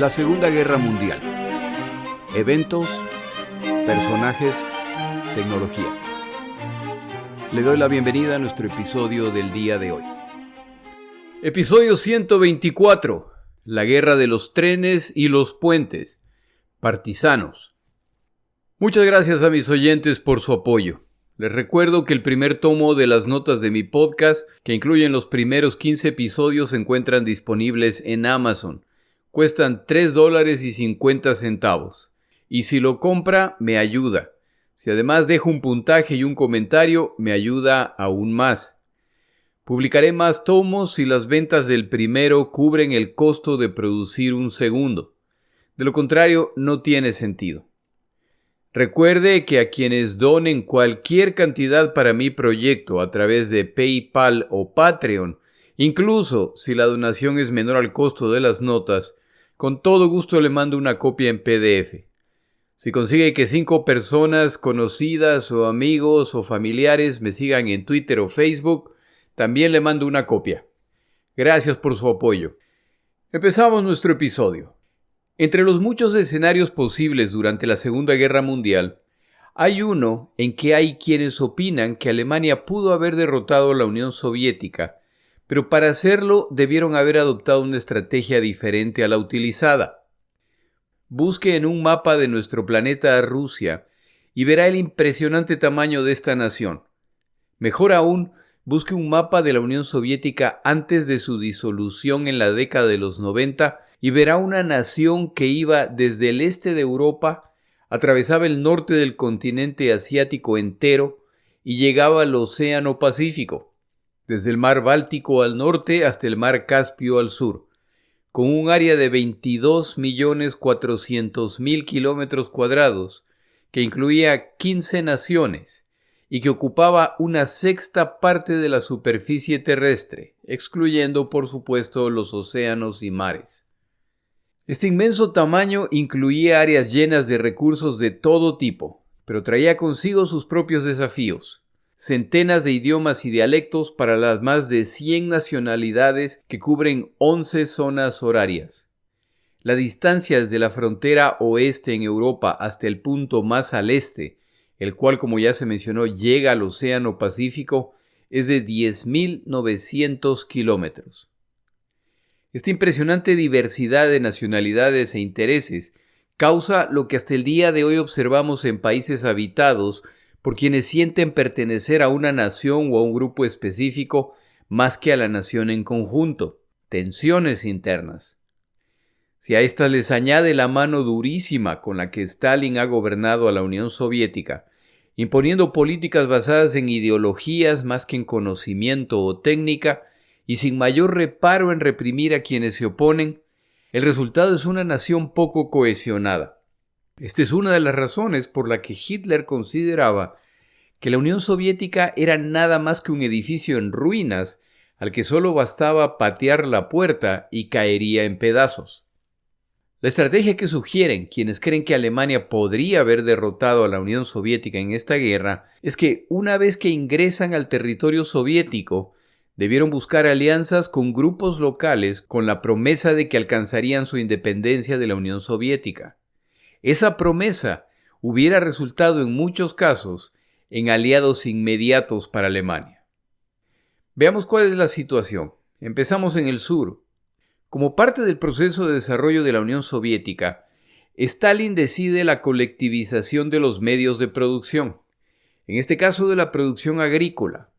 La Segunda Guerra Mundial. Eventos, personajes, tecnología. Le doy la bienvenida a nuestro episodio del día de hoy. Episodio 124. La Guerra de los Trenes y los Puentes. Partisanos. Muchas gracias a mis oyentes por su apoyo. Les recuerdo que el primer tomo de las notas de mi podcast, que incluyen los primeros 15 episodios, se encuentran disponibles en Amazon. Cuestan $3.50. Y si lo compra, me ayuda. Si además dejo un puntaje y un comentario, me ayuda aún más. Publicaré más tomos si las ventas del primero cubren el costo de producir un segundo. De lo contrario, no tiene sentido. Recuerde que a quienes donen cualquier cantidad para mi proyecto a través de PayPal o Patreon, incluso si la donación es menor al costo de las notas, con todo gusto le mando una copia en PDF. Si consigue que 5 personas conocidas o amigos o familiares me sigan en Twitter o Facebook, también le mando una copia. Gracias por su apoyo. Empezamos nuestro episodio. Entre los muchos escenarios posibles durante la Segunda Guerra Mundial, hay uno en que hay quienes opinan que Alemania pudo haber derrotado a la Unión Soviética, pero para hacerlo debieron haber adoptado una estrategia diferente a la utilizada. Busque en un mapa de nuestro planeta Rusia y verá el impresionante tamaño de esta nación. Mejor aún, busque un mapa de la Unión Soviética antes de su disolución en la década de los 90 y verá una nación que iba desde el este de Europa, atravesaba el norte del continente asiático entero y llegaba al Océano Pacífico, desde el mar Báltico al norte hasta el mar Caspio al sur, con un área de 22.400.000 kilómetros cuadrados, que incluía 15 naciones y que ocupaba una sexta parte de la superficie terrestre, excluyendo por supuesto los océanos y mares. Este inmenso tamaño incluía áreas llenas de recursos de todo tipo, pero traía consigo sus propios desafíos. Centenas de idiomas y dialectos para las más de 100 nacionalidades que cubren 11 zonas horarias. La distancia desde la frontera oeste en Europa hasta el punto más al este, el cual, como ya se mencionó, llega al Océano Pacífico, es de 10.900 kilómetros. Esta impresionante diversidad de nacionalidades e intereses causa lo que hasta el día de hoy observamos en países habitados por quienes sienten pertenecer a una nación o a un grupo específico más que a la nación en conjunto, tensiones internas. Si a estas les añade la mano durísima con la que Stalin ha gobernado a la Unión Soviética, imponiendo políticas basadas en ideologías más que en conocimiento o técnica, y sin mayor reparo en reprimir a quienes se oponen, el resultado es una nación poco cohesionada. Esta es una de las razones por la que Hitler consideraba que la Unión Soviética era nada más que un edificio en ruinas al que solo bastaba patear la puerta y caería en pedazos. La estrategia que sugieren quienes creen que Alemania podría haber derrotado a la Unión Soviética en esta guerra es que una vez que ingresan al territorio soviético, debieron buscar alianzas con grupos locales con la promesa de que alcanzarían su independencia de la Unión Soviética. Esa promesa hubiera resultado en muchos casos en aliados inmediatos para Alemania. Veamos cuál es la situación. Empezamos en el sur. Como parte del proceso de desarrollo de la Unión Soviética, Stalin decide la colectivización de los medios de producción, en este caso de la producción agrícola.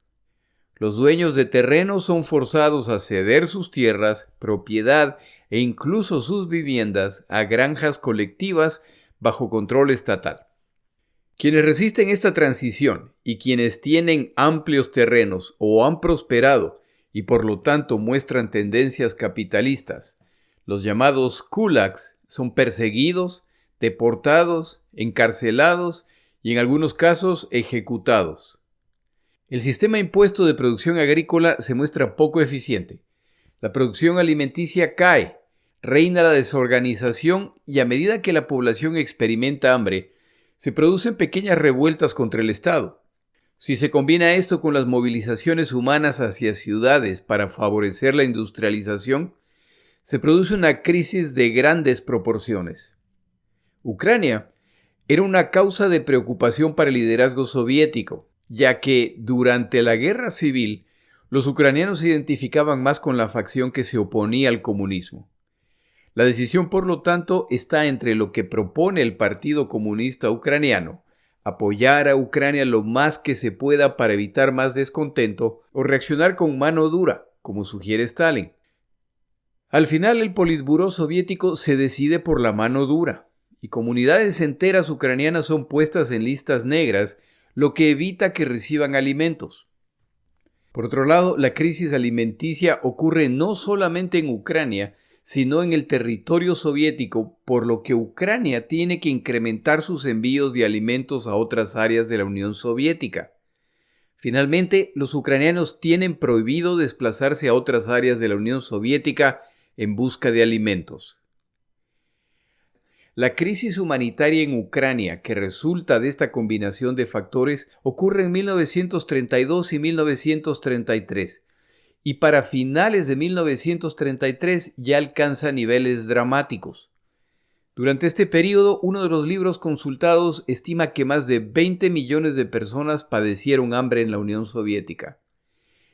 Los dueños de terrenos son forzados a ceder sus tierras, propiedad e incluso sus viviendas a granjas colectivas bajo control estatal. Quienes resisten esta transición y quienes tienen amplios terrenos o han prosperado y por lo tanto muestran tendencias capitalistas, los llamados kulaks, son perseguidos, deportados, encarcelados y en algunos casos ejecutados. El sistema impuesto de producción agrícola se muestra poco eficiente. La producción alimenticia cae, reina la desorganización y a medida que la población experimenta hambre, se producen pequeñas revueltas contra el Estado. Si se combina esto con las movilizaciones humanas hacia ciudades para favorecer la industrialización, se produce una crisis de grandes proporciones. Ucrania era una causa de preocupación para el liderazgo soviético, ya que durante la guerra civil los ucranianos se identificaban más con la facción que se oponía al comunismo. La decisión, por lo tanto, está entre lo que propone el Partido Comunista Ucraniano, apoyar a Ucrania lo más que se pueda para evitar más descontento, o reaccionar con mano dura, como sugiere Stalin. Al final, el Politburó soviético se decide por la mano dura, y comunidades enteras ucranianas son puestas en listas negras, lo que evita que reciban alimentos. Por otro lado, la crisis alimenticia ocurre no solamente en Ucrania, sino en el territorio soviético, por lo que Ucrania tiene que incrementar sus envíos de alimentos a otras áreas de la Unión Soviética. Finalmente, los ucranianos tienen prohibido desplazarse a otras áreas de la Unión Soviética en busca de alimentos. La crisis humanitaria en Ucrania, que resulta de esta combinación de factores, ocurre en 1932 y 1933. Y para finales de 1933 ya alcanza niveles dramáticos. Durante este periodo, uno de los libros consultados estima que más de 20 millones de personas padecieron hambre en la Unión Soviética.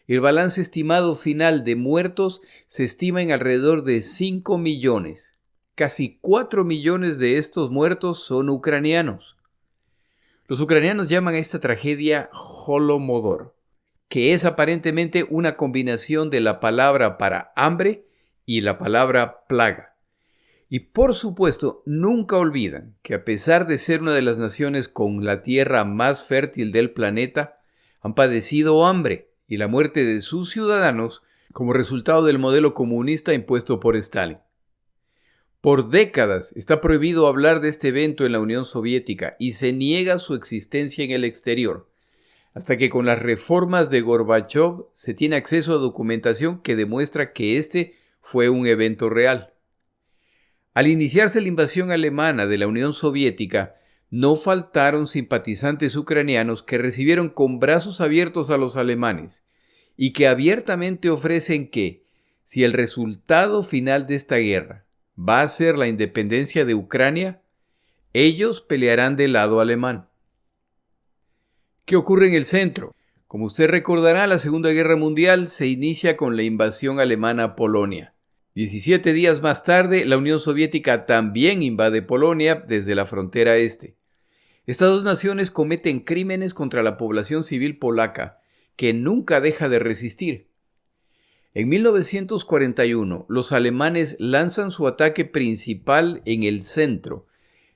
El balance estimado final de muertos se estima en alrededor de 5 millones. Casi 4 millones de estos muertos son ucranianos. Los ucranianos llaman a esta tragedia Holodomor, que es aparentemente una combinación de la palabra para hambre y la palabra plaga. Y por supuesto, nunca olvidan que a pesar de ser una de las naciones con la tierra más fértil del planeta, han padecido hambre y la muerte de sus ciudadanos como resultado del modelo comunista impuesto por Stalin. Por décadas está prohibido hablar de este evento en la Unión Soviética y se niega su existencia en el exterior, hasta que con las reformas de Gorbachov se tiene acceso a documentación que demuestra que este fue un evento real. Al iniciarse la invasión alemana de la Unión Soviética, no faltaron simpatizantes ucranianos que recibieron con brazos abiertos a los alemanes y que abiertamente ofrecen que, si el resultado final de esta guerra va a ser la independencia de Ucrania, ellos pelearán del lado alemán. ¿Qué ocurre en el centro? Como usted recordará, la Segunda Guerra Mundial se inicia con la invasión alemana a Polonia. 17 días más tarde, la Unión Soviética también invade Polonia desde la frontera este. Estas dos naciones cometen crímenes contra la población civil polaca, que nunca deja de resistir. En 1941, los alemanes lanzan su ataque principal en el centro,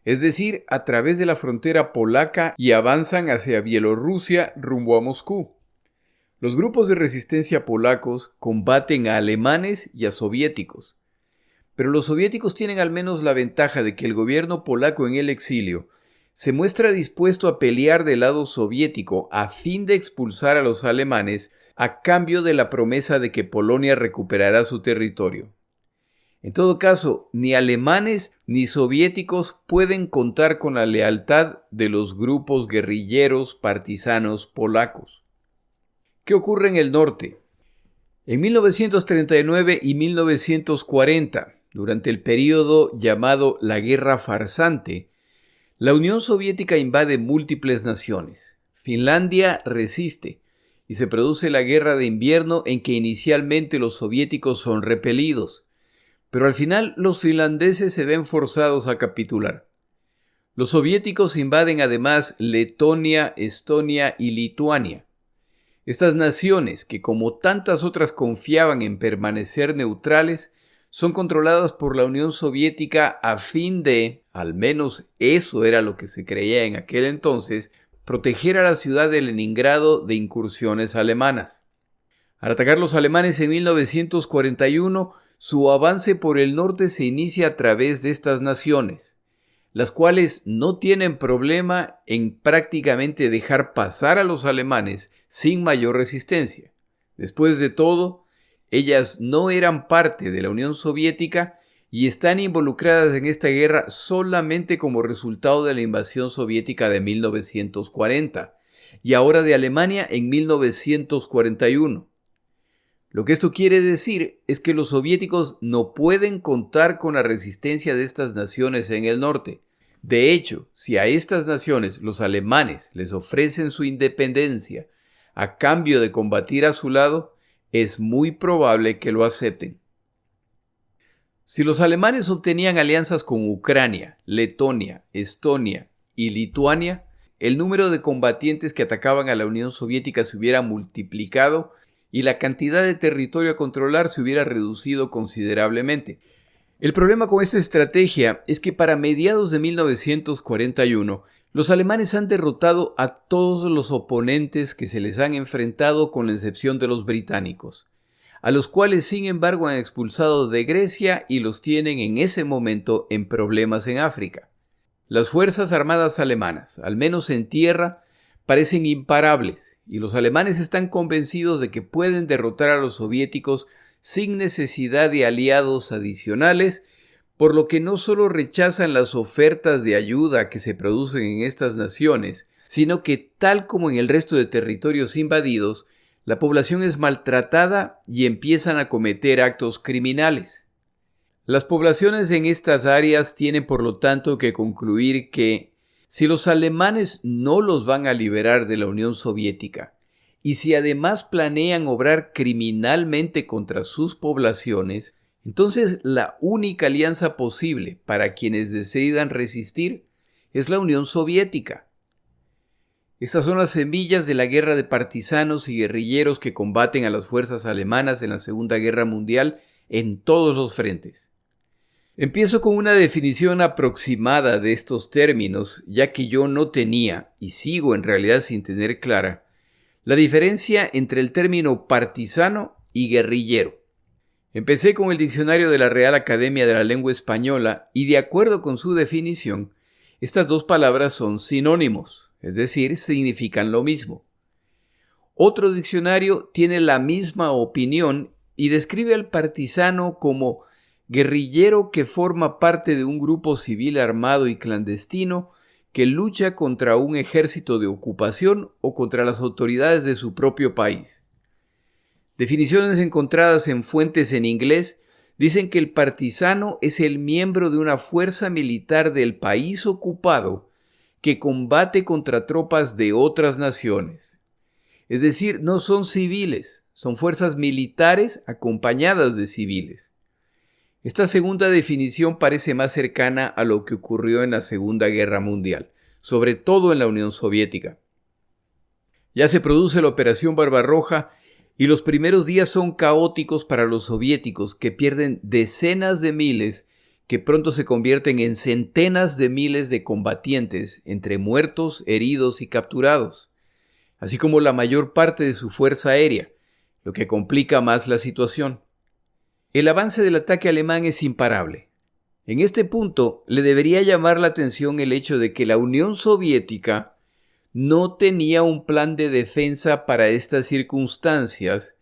es decir, a través de la frontera polaca, y avanzan hacia Bielorrusia rumbo a Moscú. Los grupos de resistencia polacos combaten a alemanes y a soviéticos. Pero los soviéticos tienen al menos la ventaja de que el gobierno polaco en el exilio se muestra dispuesto a pelear del lado soviético a fin de expulsar a los alemanes a cambio de la promesa de que Polonia recuperará su territorio. En todo caso, ni alemanes ni soviéticos pueden contar con la lealtad de los grupos guerrilleros partisanos polacos. ¿Qué ocurre en el norte? En 1939 y 1940, durante el período llamado la Guerra Farsante, la Unión Soviética invade múltiples naciones. Finlandia resiste y se produce la Guerra de Invierno, en que inicialmente los soviéticos son repelidos, pero al final los finlandeses se ven forzados a capitular. Los soviéticos invaden además Letonia, Estonia y Lituania. Estas naciones, que como tantas otras confiaban en permanecer neutrales, son controladas por la Unión Soviética a fin de, al menos eso era lo que se creía en aquel entonces, proteger a la ciudad de Leningrado de incursiones alemanas. Al atacar los alemanes en 1941, su avance por el norte se inicia a través de estas naciones, las cuales no tienen problema en prácticamente dejar pasar a los alemanes sin mayor resistencia. Después de todo, ellas no eran parte de la Unión Soviética y están involucradas en esta guerra solamente como resultado de la invasión soviética de 1940 y ahora de Alemania en 1941. Lo que esto quiere decir es que los soviéticos no pueden contar con la resistencia de estas naciones en el norte. De hecho, si a estas naciones los alemanes les ofrecen su independencia a cambio de combatir a su lado, es muy probable que lo acepten. Si los alemanes obtenían alianzas con Ucrania, Letonia, Estonia y Lituania, el número de combatientes que atacaban a la Unión Soviética se hubiera multiplicado y la cantidad de territorio a controlar se hubiera reducido considerablemente. El problema con esta estrategia es que para mediados de 1941, los alemanes han derrotado a todos los oponentes que se les han enfrentado con la excepción de los británicos, a los cuales sin embargo han expulsado de Grecia y los tienen en ese momento en problemas en África. Las fuerzas armadas alemanas, al menos en tierra, parecen imparables y los alemanes están convencidos de que pueden derrotar a los soviéticos sin necesidad de aliados adicionales, por lo que no solo rechazan las ofertas de ayuda que se producen en estas naciones, sino que, tal como en el resto de territorios invadidos, la población es maltratada y empiezan a cometer actos criminales. Las poblaciones en estas áreas tienen por lo tanto que concluir que, si los alemanes no los van a liberar de la Unión Soviética, y si además planean obrar criminalmente contra sus poblaciones, entonces la única alianza posible para quienes decidan resistir es la Unión Soviética. Estas son las semillas de la guerra de partisanos y guerrilleros que combaten a las fuerzas alemanas en la Segunda Guerra Mundial en todos los frentes. Empiezo con una definición aproximada de estos términos, ya que yo no tenía, y sigo en realidad sin tener clara, la diferencia entre el término partisano y guerrillero. Empecé con el diccionario de la Real Academia de la Lengua Española y, de acuerdo con su definición, estas dos palabras son sinónimos, es decir, significan lo mismo. Otro diccionario tiene la misma opinión y describe al partisano como guerrillero que forma parte de un grupo civil armado y clandestino que lucha contra un ejército de ocupación o contra las autoridades de su propio país. Definiciones encontradas en fuentes en inglés dicen que el partisano es el miembro de una fuerza militar del país ocupado que combate contra tropas de otras naciones. Es decir, no son civiles, son fuerzas militares acompañadas de civiles. Esta segunda definición parece más cercana a lo que ocurrió en la Segunda Guerra Mundial, sobre todo en la Unión Soviética. Ya se produce la Operación Barbarroja y los primeros días son caóticos para los soviéticos, que pierden decenas de miles, que pronto se convierten en centenas de miles de combatientes, entre muertos, heridos y capturados, así como la mayor parte de su fuerza aérea, lo que complica más la situación. El avance del ataque alemán es imparable. En este punto, le debería llamar la atención el hecho de que la Unión Soviética no tenía un plan de defensa para estas circunstancias,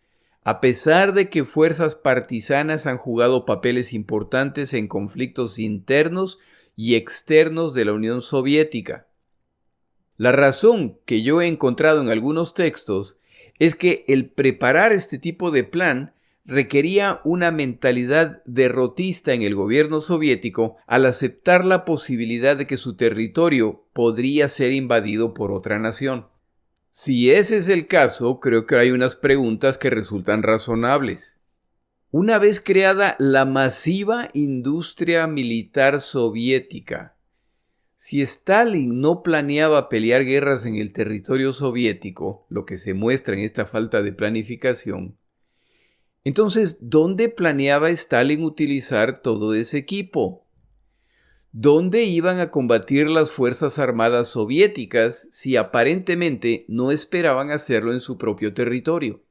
a pesar de que fuerzas partisanas han jugado papeles importantes en conflictos internos y externos de la Unión Soviética. La razón que yo he encontrado en algunos textos es que el preparar este tipo de plan requería una mentalidad derrotista en el gobierno soviético al aceptar la posibilidad de que su territorio podría ser invadido por otra nación. Si ese es el caso, creo que hay unas preguntas que resultan razonables. Una vez creada la masiva industria militar soviética, si Stalin no planeaba pelear guerras en el territorio soviético, lo que se muestra en esta falta de planificación, entonces, ¿dónde planeaba Stalin utilizar todo ese equipo? ¿Dónde iban a combatir las fuerzas armadas soviéticas si aparentemente no esperaban hacerlo en su propio territorio?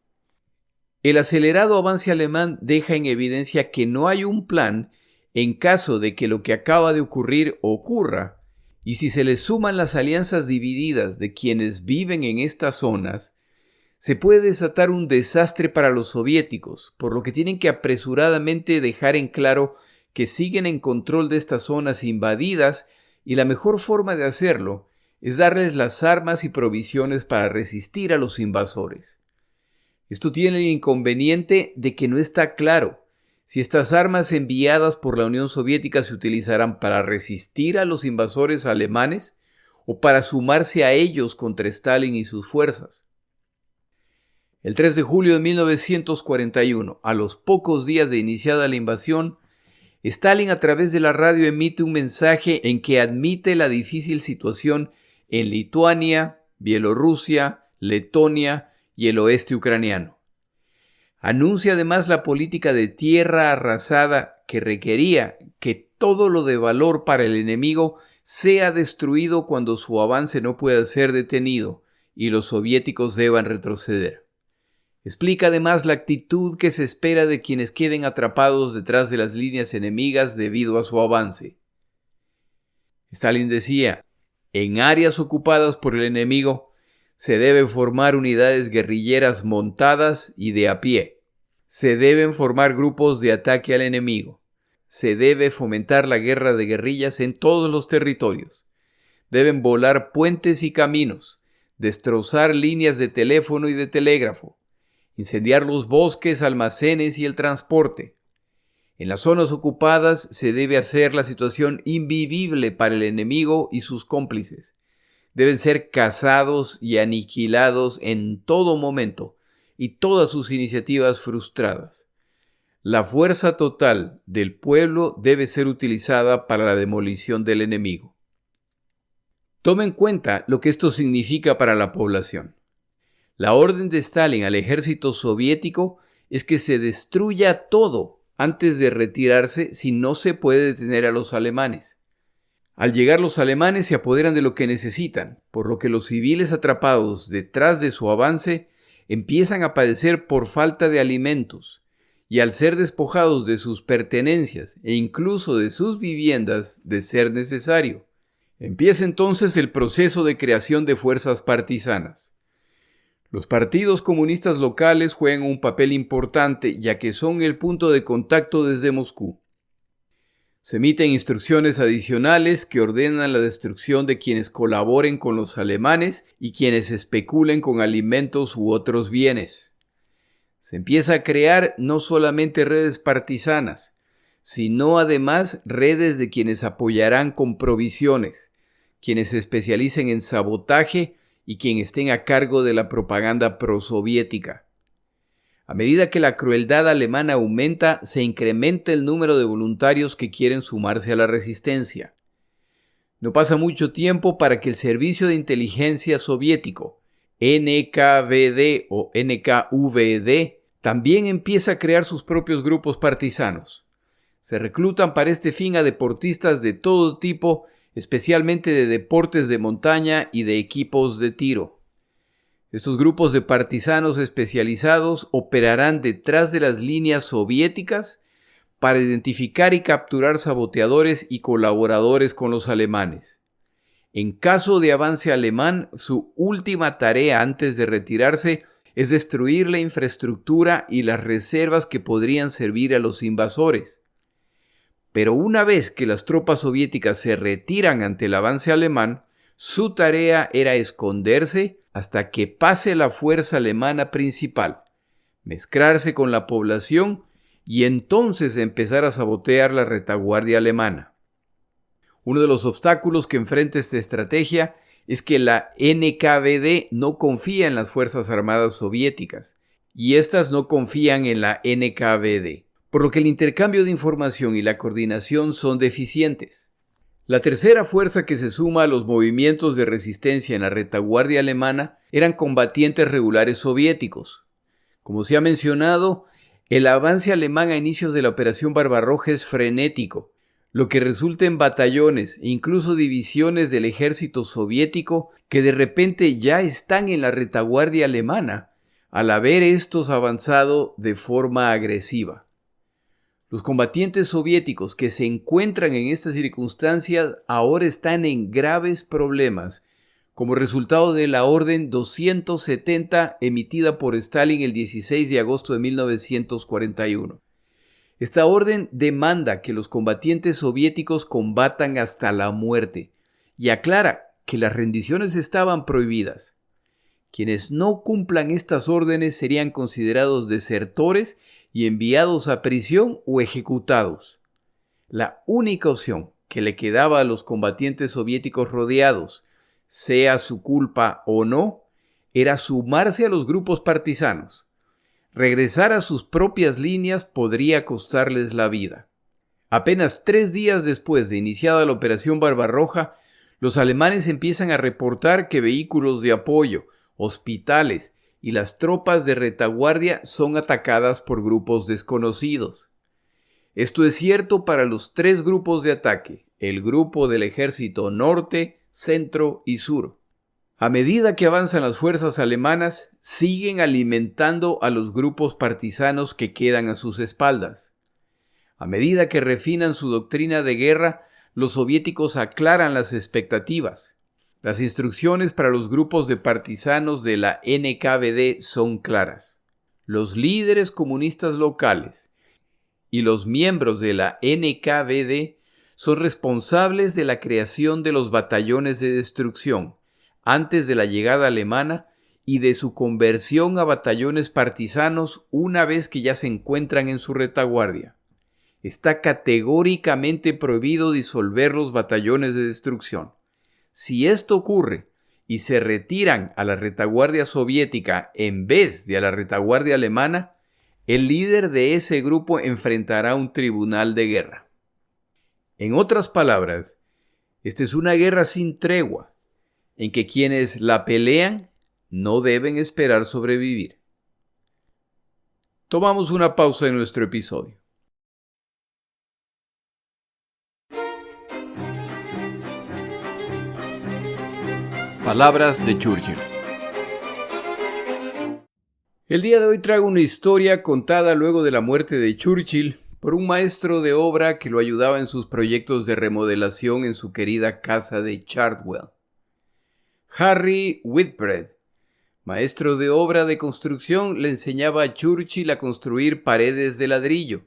El acelerado avance alemán deja en evidencia que no hay un plan en caso de que lo que acaba de ocurrir ocurra, y si se le suman las alianzas divididas de quienes viven en estas zonas, se puede desatar un desastre para los soviéticos, por lo que tienen que apresuradamente dejar en claro que siguen en control de estas zonas invadidas y la mejor forma de hacerlo es darles las armas y provisiones para resistir a los invasores. Esto tiene el inconveniente de que no está claro si estas armas enviadas por la Unión Soviética se utilizarán para resistir a los invasores alemanes o para sumarse a ellos contra Stalin y sus fuerzas. El 3 de julio de 1941, a los pocos días de iniciada la invasión, Stalin a través de la radio emite un mensaje en que admite la difícil situación en Lituania, Bielorrusia, Letonia y el oeste ucraniano. Anuncia además la política de tierra arrasada que requería que todo lo de valor para el enemigo sea destruido cuando su avance no pueda ser detenido y los soviéticos deban retroceder. Explica además la actitud que se espera de quienes queden atrapados detrás de las líneas enemigas debido a su avance. Stalin decía: en áreas ocupadas por el enemigo se deben formar unidades guerrilleras montadas y de a pie. Se deben formar grupos de ataque al enemigo. Se debe fomentar la guerra de guerrillas en todos los territorios. Deben volar puentes y caminos, destrozar líneas de teléfono y de telégrafo, incendiar los bosques, almacenes y el transporte. En las zonas ocupadas se debe hacer la situación invivible para el enemigo y sus cómplices. Deben ser cazados y aniquilados en todo momento y todas sus iniciativas frustradas. La fuerza total del pueblo debe ser utilizada para la demolición del enemigo. Toma en cuenta lo que esto significa para la población. La orden de Stalin al ejército soviético es que se destruya todo antes de retirarse si no se puede detener a los alemanes. Al llegar los alemanes se apoderan de lo que necesitan, por lo que los civiles atrapados detrás de su avance empiezan a padecer por falta de alimentos, y al ser despojados de sus pertenencias e incluso de sus viviendas de ser necesario, empieza entonces el proceso de creación de fuerzas partisanas. Los partidos comunistas locales juegan un papel importante ya que son el punto de contacto desde Moscú. Se emiten instrucciones adicionales que ordenan la destrucción de quienes colaboren con los alemanes y quienes especulen con alimentos u otros bienes. Se empieza a crear no solamente redes partisanas, sino además redes de quienes apoyarán con provisiones, quienes se especialicen en sabotaje y quienes estén a cargo de la propaganda prosoviética. A medida que la crueldad alemana aumenta, se incrementa el número de voluntarios que quieren sumarse a la resistencia. No pasa mucho tiempo para que el Servicio de Inteligencia Soviético, NKVD o NKVD, también empieza a crear sus propios grupos partisanos. Se reclutan para este fin a deportistas de todo tipo, especialmente de deportes de montaña y de equipos de tiro. Estos grupos de partisanos especializados operarán detrás de las líneas soviéticas para identificar y capturar saboteadores y colaboradores con los alemanes. En caso de avance alemán, su última tarea antes de retirarse es destruir la infraestructura y las reservas que podrían servir a los invasores. Pero una vez que las tropas soviéticas se retiran ante el avance alemán, su tarea era esconderse hasta que pase la fuerza alemana principal, mezclarse con la población y entonces empezar a sabotear la retaguardia alemana. Uno de los obstáculos que enfrenta esta estrategia es que la NKVD no confía en las Fuerzas Armadas soviéticas y éstas no confían en la NKVD, por lo que el intercambio de información y la coordinación son deficientes. La tercera fuerza que se suma a los movimientos de resistencia en la retaguardia alemana eran combatientes regulares soviéticos. Como se ha mencionado, el avance alemán a inicios de la Operación Barbarroja es frenético, lo que resulta en batallones e incluso divisiones del ejército soviético que de repente ya están en la retaguardia alemana, al haber estos avanzado de forma agresiva. Los combatientes soviéticos que se encuentran en estas circunstancias ahora están en graves problemas como resultado de la Orden 270 emitida por Stalin el 16 de agosto de 1941. Esta orden demanda que los combatientes soviéticos combatan hasta la muerte y aclara que las rendiciones estaban prohibidas. Quienes no cumplan estas órdenes serían considerados desertores y enviados a prisión o ejecutados. La única opción que le quedaba a los combatientes soviéticos rodeados, sea su culpa o no, era sumarse a los grupos partisanos. Regresar a sus propias líneas podría costarles la vida. Apenas 3 días después de iniciada la Operación Barbarroja, los alemanes empiezan a reportar que vehículos de apoyo, hospitales y las tropas de retaguardia son atacadas por grupos desconocidos. Esto es cierto para los 3 grupos de ataque, el grupo del ejército norte, centro y sur. A medida que avanzan las fuerzas alemanas, siguen alimentando a los grupos partisanos que quedan a sus espaldas. A medida que refinan su doctrina de guerra, los soviéticos aclaran las expectativas. Las instrucciones para los grupos de partisanos de la NKVD son claras. Los líderes comunistas locales y los miembros de la NKVD son responsables de la creación de los batallones de destrucción antes de la llegada alemana y de su conversión a batallones partisanos una vez que ya se encuentran en su retaguardia. Está categóricamente prohibido disolver los batallones de destrucción. Si esto ocurre y se retiran a la retaguardia soviética en vez de a la retaguardia alemana, el líder de ese grupo enfrentará un tribunal de guerra. En otras palabras, esta es una guerra sin tregua, en que quienes la pelean no deben esperar sobrevivir. Tomamos una pausa en nuestro episodio. Palabras de Churchill. El día de hoy traigo una historia contada luego de la muerte de Churchill por un maestro de obra que lo ayudaba en sus proyectos de remodelación en su querida casa de Chartwell. Harry Whitbread, maestro de obra de construcción, le enseñaba a Churchill a construir paredes de ladrillo,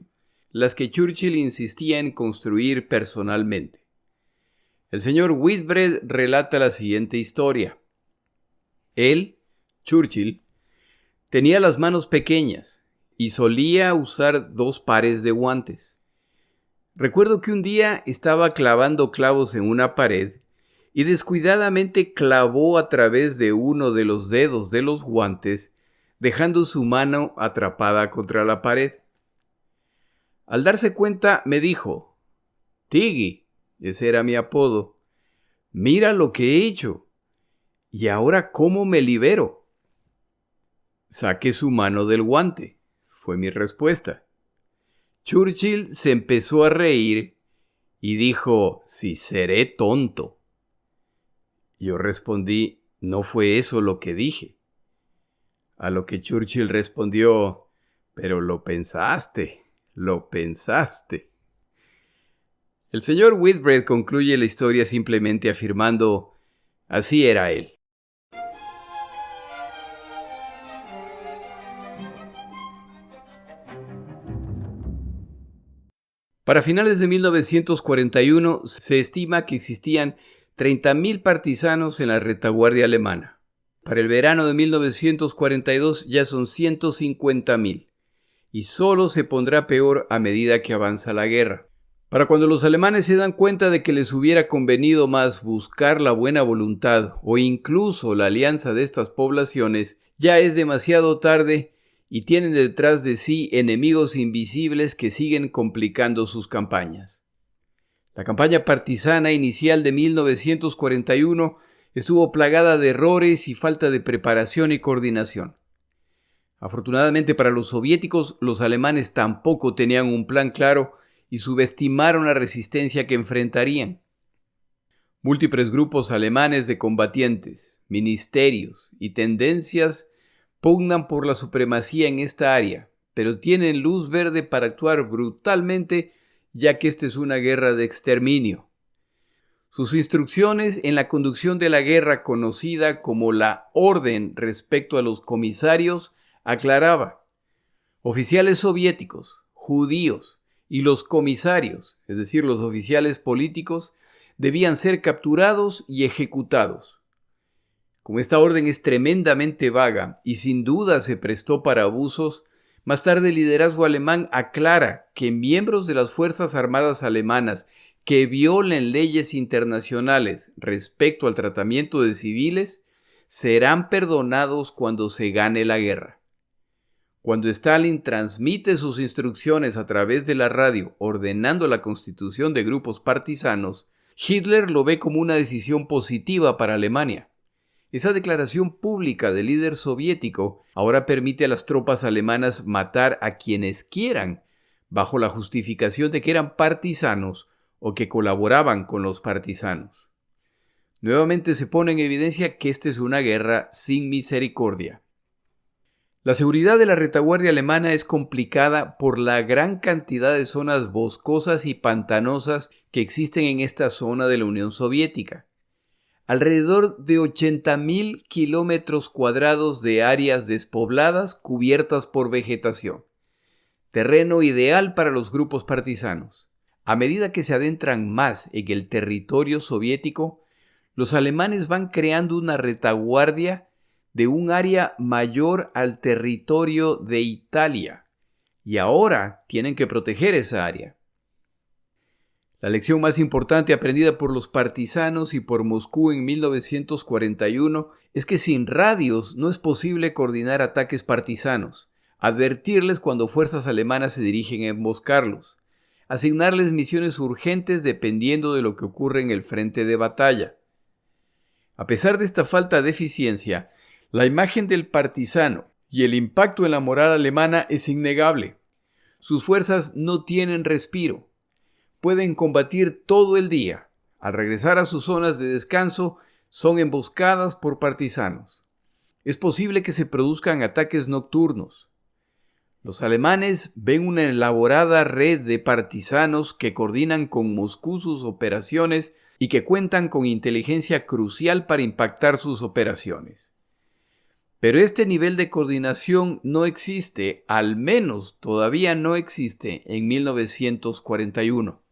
las que Churchill insistía en construir personalmente. El señor Whitbread relata la siguiente historia. Él, Churchill, tenía las manos pequeñas y solía usar 2 pares de guantes. Recuerdo que un día estaba clavando clavos en una pared y descuidadamente clavó a través de uno de los dedos de los guantes, dejando su mano atrapada contra la pared. Al darse cuenta, me dijo: «Tiggy», ese era mi apodo, «mira lo que he hecho. ¿Y ahora cómo me libero?». «Saque su mano del guante», fue mi respuesta. Churchill se empezó a reír y dijo: «Si seré tonto». Yo respondí: «No fue eso lo que dije». A lo que Churchill respondió: «Pero lo pensaste, lo pensaste». El señor Whitbread concluye la historia simplemente afirmando: «Así era él». Para finales de 1941 se estima que existían 30.000 partisanos en la retaguardia alemana. Para el verano de 1942 ya son 150.000, y solo se pondrá peor a medida que avanza la guerra. Para cuando los alemanes se dan cuenta de que les hubiera convenido más buscar la buena voluntad o incluso la alianza de estas poblaciones, ya es demasiado tarde y tienen detrás de sí enemigos invisibles que siguen complicando sus campañas. La campaña partisana inicial de 1941 estuvo plagada de errores y falta de preparación y coordinación. Afortunadamente para los soviéticos, los alemanes tampoco tenían un plan claro y subestimaron la resistencia que enfrentarían. Múltiples grupos alemanes de combatientes, ministerios y tendencias pugnan por la supremacía en esta área, pero tienen luz verde para actuar brutalmente, ya que esta es una guerra de exterminio. Sus instrucciones en la conducción de la guerra, conocida como la Orden respecto a los comisarios, aclaraba: oficiales soviéticos, judíos y los comisarios, es decir, los oficiales políticos, debían ser capturados y ejecutados. Como esta orden es tremendamente vaga y sin duda se prestó para abusos, más tarde el liderazgo alemán aclara que miembros de las Fuerzas Armadas alemanas que violen leyes internacionales respecto al tratamiento de civiles serán perdonados cuando se gane la guerra. Cuando Stalin transmite sus instrucciones a través de la radio ordenando la constitución de grupos partisanos, Hitler lo ve como una decisión positiva para Alemania. Esa declaración pública del líder soviético ahora permite a las tropas alemanas matar a quienes quieran, bajo la justificación de que eran partisanos o que colaboraban con los partisanos. Nuevamente se pone en evidencia que esta es una guerra sin misericordia. La seguridad de la retaguardia alemana es complicada por la gran cantidad de zonas boscosas y pantanosas que existen en esta zona de la Unión Soviética. Alrededor de 80.000 kilómetros cuadrados de áreas despobladas cubiertas por vegetación. Terreno ideal para los grupos partisanos. A medida que se adentran más en el territorio soviético, los alemanes van creando una retaguardia de un área mayor al territorio de Italia, y ahora tienen que proteger esa área. La lección más importante aprendida por los partisanos y por Moscú en 1941 es que sin radios no es posible coordinar ataques partisanos, advertirles cuando fuerzas alemanas se dirigen a emboscarlos, asignarles misiones urgentes dependiendo de lo que ocurre en el frente de batalla. A pesar de esta falta de eficiencia, la imagen del partisano y el impacto en la moral alemana es innegable. Sus fuerzas no tienen respiro. Pueden combatir todo el día. Al regresar a sus zonas de descanso, son emboscadas por partisanos. Es posible que se produzcan ataques nocturnos. Los alemanes ven una elaborada red de partisanos que coordinan con Moscú sus operaciones y que cuentan con inteligencia crucial para impactar sus operaciones. Pero este nivel de coordinación no existe, al menos todavía no existe en 1941.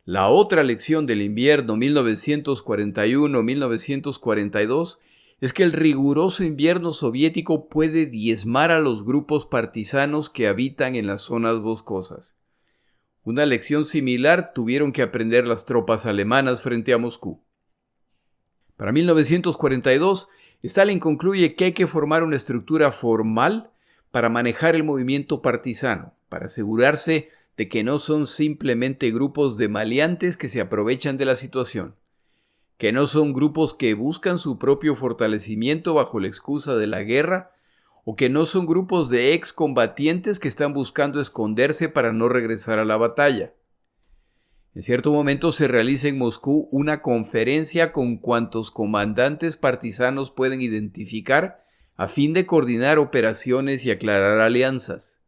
La otra lección del invierno 1941-1942 es que el riguroso invierno soviético puede diezmar a los grupos partisanos que habitan en las zonas boscosas. Una lección similar tuvieron que aprender las tropas alemanas frente a Moscú. Para 1942, Stalin concluye que hay que formar una estructura formal para manejar el movimiento partisano, para asegurarse de que no son simplemente grupos de maleantes que se aprovechan de la situación, que no son grupos que buscan su propio fortalecimiento bajo la excusa de la guerra, o que no son grupos de excombatientes que están buscando esconderse para no regresar a la batalla. En cierto momento se realiza en Moscú una conferencia con cuantos comandantes partisanos pueden identificar a fin de coordinar operaciones y aclarar alianzas.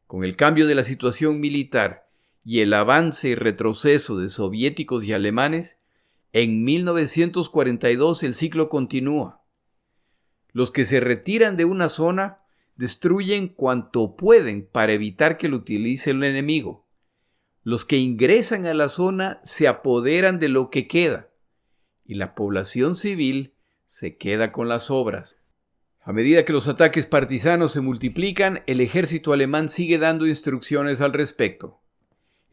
Con el cambio de la situación militar y el avance y retroceso de soviéticos y alemanes, en 1942 el ciclo continúa. Los que se retiran de una zona destruyen cuanto pueden para evitar que lo utilice el enemigo. Los que ingresan a la zona se apoderan de lo que queda y la población civil se queda con las obras. A medida que los ataques partisanos se multiplican, el ejército alemán sigue dando instrucciones al respecto.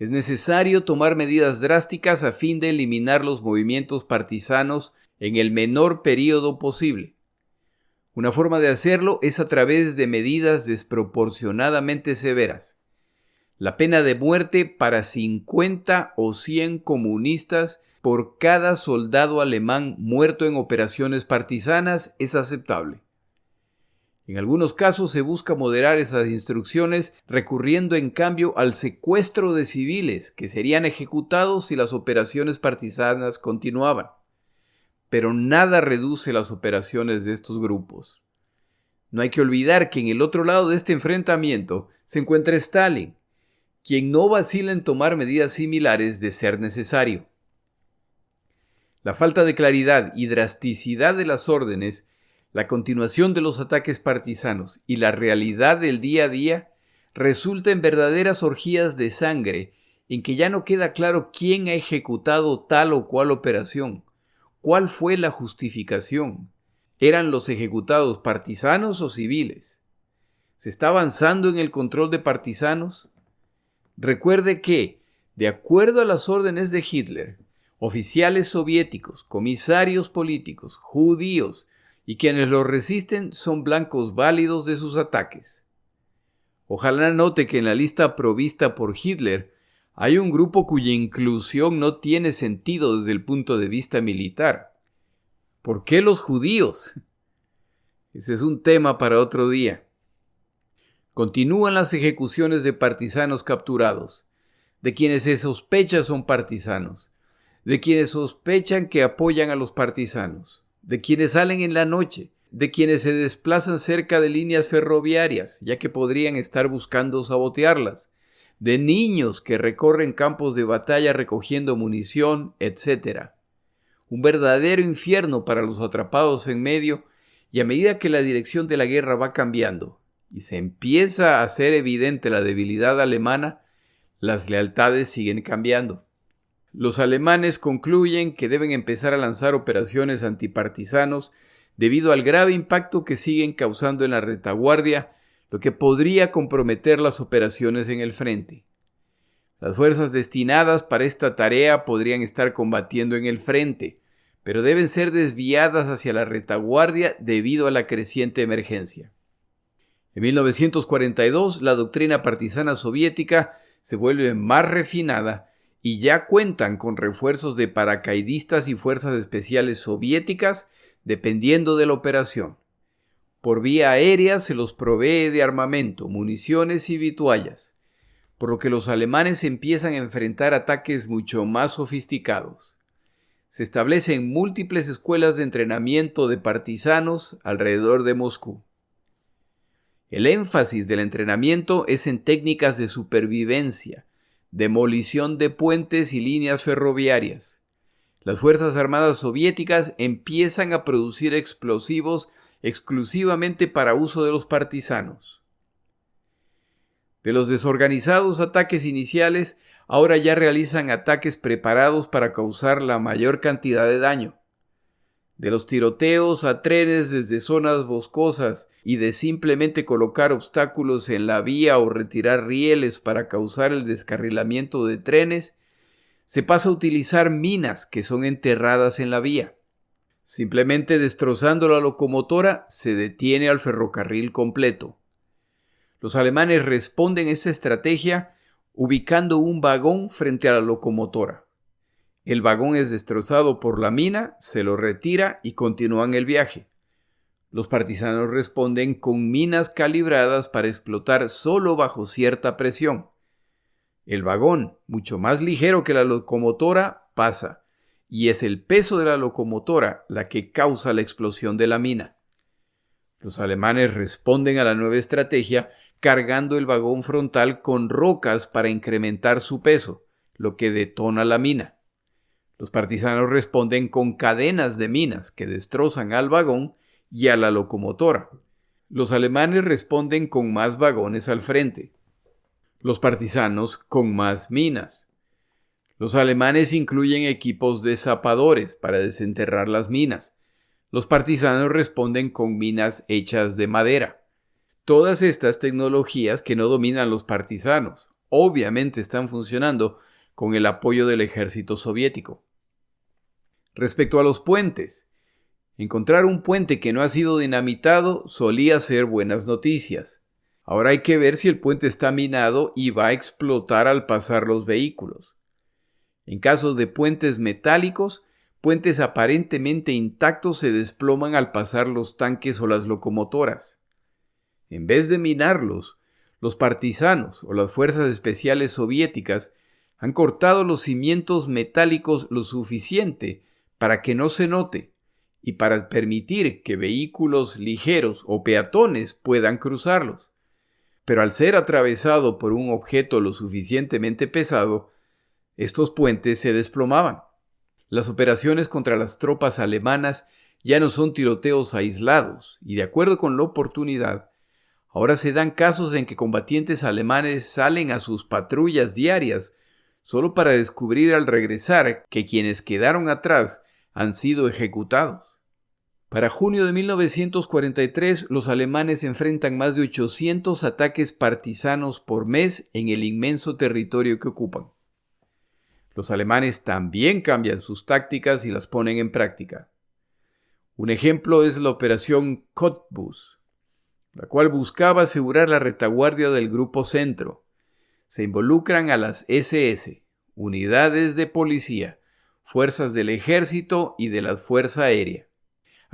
Es necesario tomar medidas drásticas a fin de eliminar los movimientos partisanos en el menor periodo posible. Una forma de hacerlo es a través de medidas desproporcionadamente severas. La pena de muerte para 50 o 100 comunistas por cada soldado alemán muerto en operaciones partisanas es aceptable. En algunos casos se busca moderar esas instrucciones recurriendo en cambio al secuestro de civiles que serían ejecutados si las operaciones partisanas continuaban. Pero nada reduce las operaciones de estos grupos. No hay que olvidar que en el otro lado de este enfrentamiento se encuentra Stalin, quien no vacila en tomar medidas similares de ser necesario. La falta de claridad y drasticidad de las órdenes, la continuación de los ataques partisanos y la realidad del día a día resulta en verdaderas orgías de sangre en que ya no queda claro quién ha ejecutado tal o cual operación, cuál fue la justificación, ¿Eran los ejecutados partisanos o civiles? ¿Se está avanzando en el control de partisanos? Recuerde que, de acuerdo a las órdenes de Hitler, oficiales soviéticos, comisarios políticos, judíos y quienes los resisten son blancos válidos de sus ataques. Ojalá note que en la lista provista por Hitler hay un grupo cuya inclusión no tiene sentido desde el punto de vista militar. ¿Por qué los judíos? Ese es un tema para otro día. Continúan las ejecuciones de partisanos capturados, de quienes se sospecha son partisanos, de quienes sospechan que apoyan a los partisanos, de quienes salen en la noche, de quienes se desplazan cerca de líneas ferroviarias, ya que podrían estar buscando sabotearlas, de niños que recorren campos de batalla recogiendo munición, etc. Un verdadero infierno para los atrapados en medio, y a medida que la dirección de la guerra va cambiando y se empieza a hacer evidente la debilidad alemana, las lealtades siguen cambiando. Los alemanes concluyen que deben empezar a lanzar operaciones antipartisanos debido al grave impacto que siguen causando en la retaguardia, lo que podría comprometer las operaciones en el frente. Las fuerzas destinadas para esta tarea podrían estar combatiendo en el frente, pero deben ser desviadas hacia la retaguardia debido a la creciente emergencia. En 1942, la doctrina partisana soviética se vuelve más refinada y ya cuentan con refuerzos de paracaidistas y fuerzas especiales soviéticas dependiendo de la operación. Por vía aérea se los provee de armamento, municiones y vituallas, por lo que los alemanes empiezan a enfrentar ataques mucho más sofisticados. Se establecen múltiples escuelas de entrenamiento de partisanos alrededor de Moscú. El énfasis del entrenamiento es en técnicas de supervivencia, demolición de puentes y líneas ferroviarias. Las Fuerzas Armadas soviéticas empiezan a producir explosivos exclusivamente para uso de los partisanos. De los desorganizados ataques iniciales, ahora ya realizan ataques preparados para causar la mayor cantidad de daño. De los tiroteos a trenes desde zonas boscosas y de simplemente colocar obstáculos en la vía o retirar rieles para causar el descarrilamiento de trenes, se pasa a utilizar minas que son enterradas en la vía. Simplemente destrozando la locomotora se detiene al ferrocarril completo. Los alemanes responden a esta estrategia ubicando un vagón frente a la locomotora. El vagón es destrozado por la mina, se lo retira y continúan el viaje. Los partisanos responden con minas calibradas para explotar solo bajo cierta presión. El vagón, mucho más ligero que la locomotora, pasa, y es el peso de la locomotora la que causa la explosión de la mina. Los alemanes responden a la nueva estrategia cargando el vagón frontal con rocas para incrementar su peso, lo que detona la mina. Los partisanos responden con cadenas de minas que destrozan al vagón y a la locomotora. Los alemanes responden con más vagones al frente. Los partisanos con más minas. Los alemanes incluyen equipos de zapadores para desenterrar las minas. Los partisanos responden con minas hechas de madera. Todas estas tecnologías que no dominan los partisanos, obviamente están funcionando con el apoyo del ejército soviético. Respecto a los puentes, encontrar un puente que no ha sido dinamitado solía ser buenas noticias. Ahora hay que ver si el puente está minado y va a explotar al pasar los vehículos. En casos de puentes metálicos, puentes aparentemente intactos se desploman al pasar los tanques o las locomotoras. En vez de minarlos, los partisanos o las fuerzas especiales soviéticas han cortado los cimientos metálicos lo suficiente para que no se note y para permitir que vehículos ligeros o peatones puedan cruzarlos. Pero al ser atravesado por un objeto lo suficientemente pesado, estos puentes se desplomaban. Las operaciones contra las tropas alemanas ya no son tiroteos aislados y, de acuerdo con la oportunidad, ahora se dan casos en que combatientes alemanes salen a sus patrullas diarias solo para descubrir al regresar que quienes quedaron atrás han sido ejecutados. Para junio de 1943, los alemanes enfrentan más de 800 ataques partisanos por mes en el inmenso territorio que ocupan. Los alemanes también cambian sus tácticas y las ponen en práctica. Un ejemplo es la operación Cottbus, la cual buscaba asegurar la retaguardia del Grupo Centro. Se involucran a las SS, unidades de policía, fuerzas del ejército y de la Fuerza Aérea.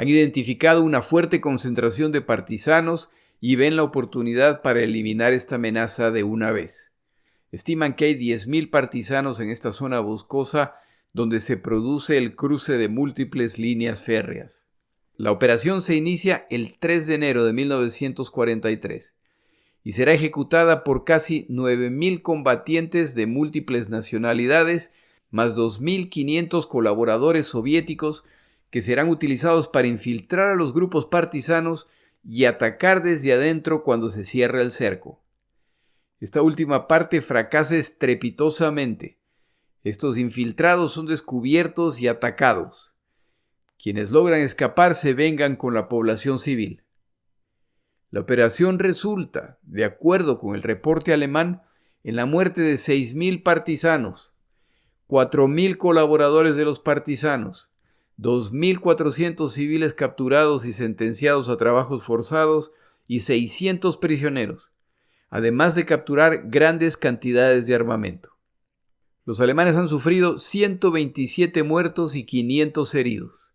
Han identificado una fuerte concentración de partisanos y ven la oportunidad para eliminar esta amenaza de una vez. Estiman que hay 10.000 partisanos en esta zona boscosa donde se produce el cruce de múltiples líneas férreas. La operación se inicia el 3 de enero de 1943 y será ejecutada por casi 9.000 combatientes de múltiples nacionalidades, más 2.500 colaboradores soviéticos que serán utilizados para infiltrar a los grupos partisanos y atacar desde adentro cuando se cierra el cerco. Esta última parte fracasa estrepitosamente. Estos infiltrados son descubiertos y atacados. Quienes logran escapar se vengan con la población civil. La operación resulta, de acuerdo con el reporte alemán, en la muerte de 6.000 partisanos, 4.000 colaboradores de los partisanos, 2.400 civiles capturados y sentenciados a trabajos forzados y 600 prisioneros, además de capturar grandes cantidades de armamento. Los alemanes han sufrido 127 muertos y 500 heridos.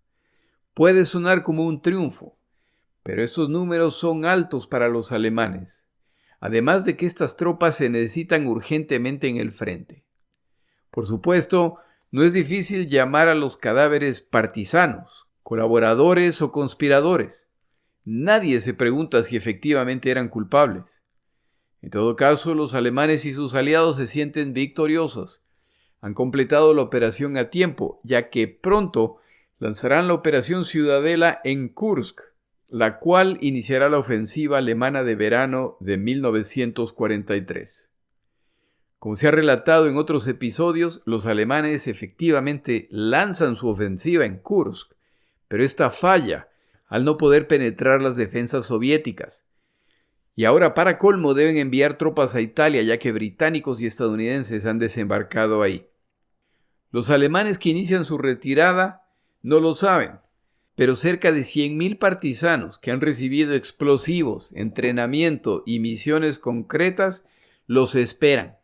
Puede sonar como un triunfo, pero estos números son altos para los alemanes, además de que estas tropas se necesitan urgentemente en el frente. Por supuesto, no es difícil llamar a los cadáveres partisanos, colaboradores o conspiradores. Nadie se pregunta si efectivamente eran culpables. En todo caso, los alemanes y sus aliados se sienten victoriosos. Han completado la operación a tiempo, ya que pronto lanzarán la Operación Ciudadela en Kursk, la cual iniciará la ofensiva alemana de verano de 1943. Como se ha relatado en otros episodios, los alemanes efectivamente lanzan su ofensiva en Kursk, pero esta falla al no poder penetrar las defensas soviéticas. Y ahora, para colmo, deben enviar tropas a Italia, ya que británicos y estadounidenses han desembarcado ahí. Los alemanes que inician su retirada no lo saben, pero cerca de 100.000 partisanos que han recibido explosivos, entrenamiento y misiones concretas los esperan.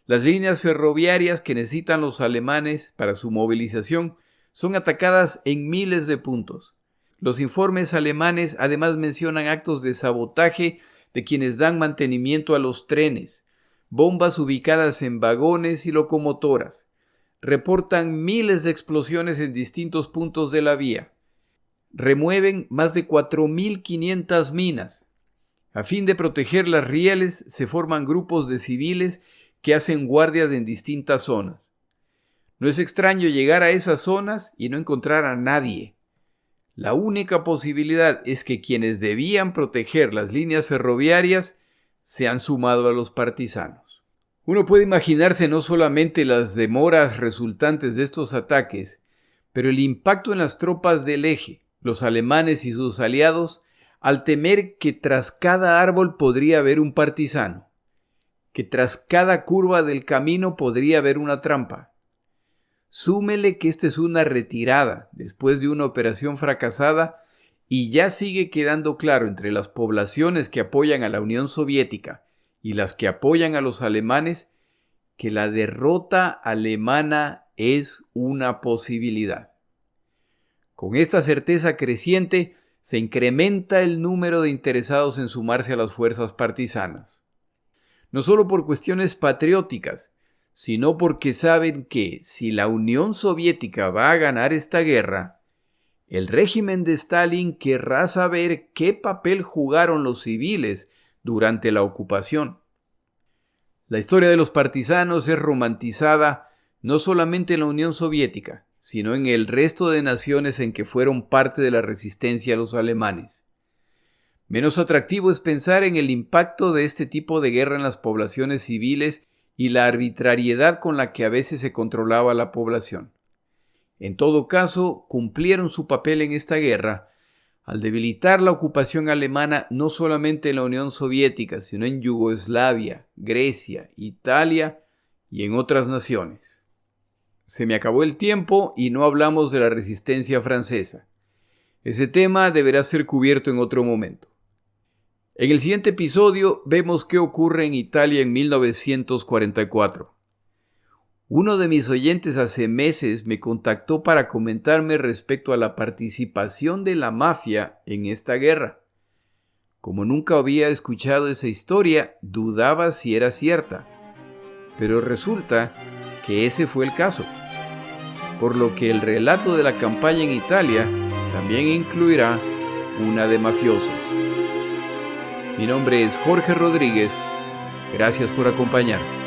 Las líneas ferroviarias que necesitan los alemanes para su movilización son atacadas en miles de puntos. Los informes alemanes además mencionan actos de sabotaje de quienes dan mantenimiento a los trenes, bombas ubicadas en vagones y locomotoras. Reportan miles de explosiones en distintos puntos de la vía. Remueven más de 4.500 minas. A fin de proteger las rieles, se forman grupos de civiles que hacen guardias en distintas zonas. No es extraño llegar a esas zonas y no encontrar a nadie. La única posibilidad es que quienes debían proteger las líneas ferroviarias se han sumado a los partisanos. Uno puede imaginarse no solamente las demoras resultantes de estos ataques, pero el impacto en las tropas del eje, los alemanes y sus aliados, al temer que tras cada árbol podría haber un partisano, que tras cada curva del camino podría haber una trampa. Súmele que esta es una retirada después de una operación fracasada y ya sigue quedando claro entre las poblaciones que apoyan a la Unión Soviética y las que apoyan a los alemanes que la derrota alemana es una posibilidad. Con esta certeza creciente se incrementa el número de interesados en sumarse a las fuerzas partisanas. No solo por cuestiones patrióticas, sino porque saben que si la Unión Soviética va a ganar esta guerra, el régimen de Stalin querrá saber qué papel jugaron los civiles durante la ocupación. La historia de los partisanos es romantizada no solamente en la Unión Soviética, sino en el resto de naciones en que fueron parte de la resistencia a los alemanes. Menos atractivo es pensar en el impacto de este tipo de guerra en las poblaciones civiles y la arbitrariedad con la que a veces se controlaba la población. En todo caso, cumplieron su papel en esta guerra al debilitar la ocupación alemana no solamente en la Unión Soviética, sino en Yugoslavia, Grecia, Italia y en otras naciones. Se me acabó el tiempo y no hablamos de la resistencia francesa. Ese tema deberá ser cubierto en otro momento. En el siguiente episodio vemos qué ocurre en Italia en 1944. Uno de mis oyentes hace meses me contactó para comentarme respecto a la participación de la mafia en esta guerra. Como nunca había escuchado esa historia, dudaba si era cierta. Pero resulta que ese fue el caso. Por lo que el relato de la campaña en Italia también incluirá una de mafiosos. Mi nombre es Jorge Rodríguez. Gracias por acompañarme.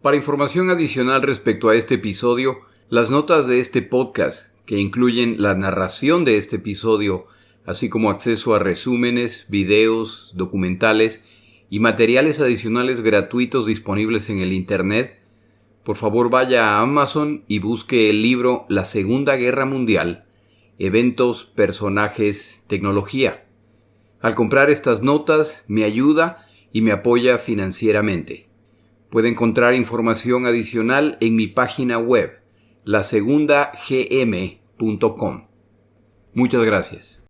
Para información adicional respecto a este episodio, las notas de este podcast, que incluyen la narración de este episodio, así como acceso a resúmenes, videos, documentales y materiales adicionales gratuitos disponibles en el Internet, por favor vaya a Amazon y busque el libro La Segunda Guerra Mundial, Eventos, Personajes, Tecnología. Al comprar estas notas, me ayuda y me apoya financieramente. Puede encontrar información adicional en mi página web, lasegundagm.com. Muchas gracias.